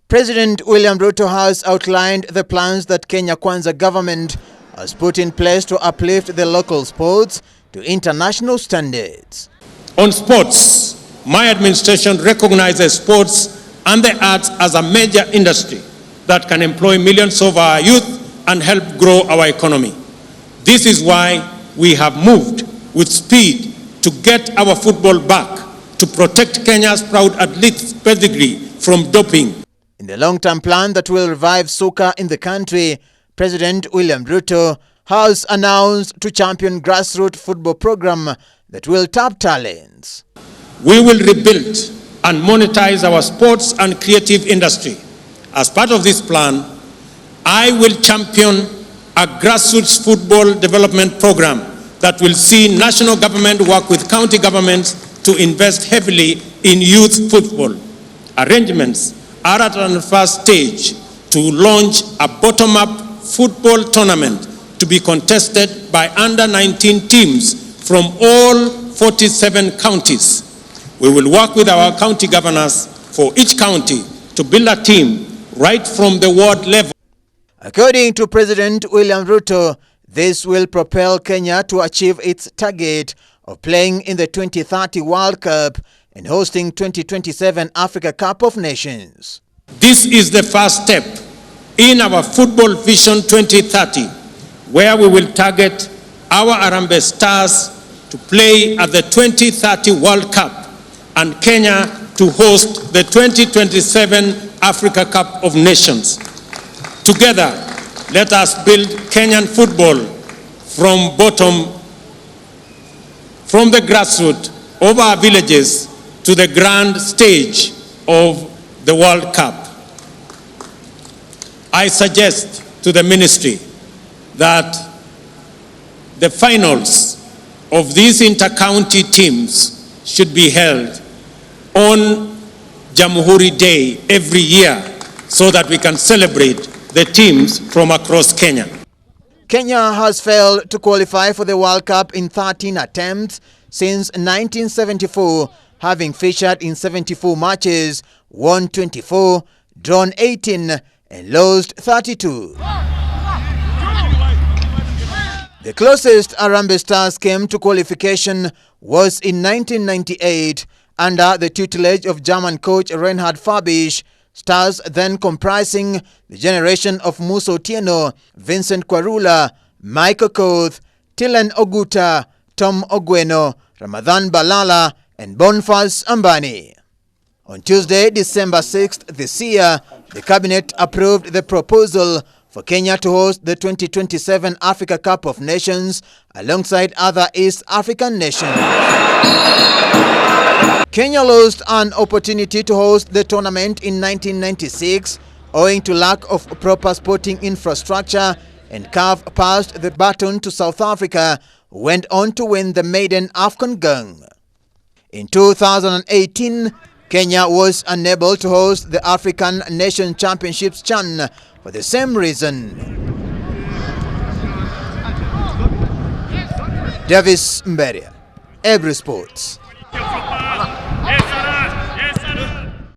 President William Ruto has outlined the plans that Kenya Kwanza government has put in place to uplift the local sports to international standards. On sports, my administration recognizes sports and the arts as a major industry that can employ millions of our youth and help grow our economy. This is why we have moved with speed to get our football back, to protect Kenya's proud athletes' pedigree from doping. In the long-term plan that will revive soccer in the country, President William Ruto has announced to champion grassroots football program that will tap talents. We will rebuild and monetize our sports and creative industry. As part of this plan, I will champion a grassroots football development program that will see national government work with county governments to invest heavily in youth football. Arrangements are at an first stage to launch a bottom-up football tournament to be contested by under-19 teams from all 47 counties. We will work with our county governors for each county to build a team right from the ward level. According to President William Ruto, this will propel Kenya to achieve its target of playing in the 2030 World Cup and hosting 2027 Africa Cup of Nations. This is the first step in our Football Vision 2030, where we will target our Harambee Stars to play at the 2030 World Cup and Kenya to host the 2027 Africa Cup of Nations. Together, let us build Kenyan football from the grassroots of our villages to the grand stage of the World Cup. I suggest to the ministry that the finals of these inter-county teams should be held on Jamhuri Day every year so that we can celebrate the teams from across Kenya. Kenya has failed to qualify for the World Cup in 13 attempts since 1974, having featured in 74 matches, won 24, drawn 18, and lost 32. The closest Harambee Stars came to qualification was in 1998 under the tutelage of German coach Reinhard Fabisch. Stars then comprising the generation of Musa Otieno, Vincent Kwarula, Michael Koth, Tilen Oguta, Tom Ogweno, Ramadhan Balala, and Boniface Ambani. On Tuesday, December 6th this year, the cabinet approved the proposal for Kenya to host the 2027 Africa Cup of Nations alongside other East African nations. Kenya lost an opportunity to host the tournament in 1996 owing to lack of proper sporting infrastructure, and CAF passed the baton to South Africa, who went on to win the Maiden AFCON gang. In 2018, Kenya was unable to host the African Nation Championships CHAN for the same reason. Davis Mberia, Every Sports.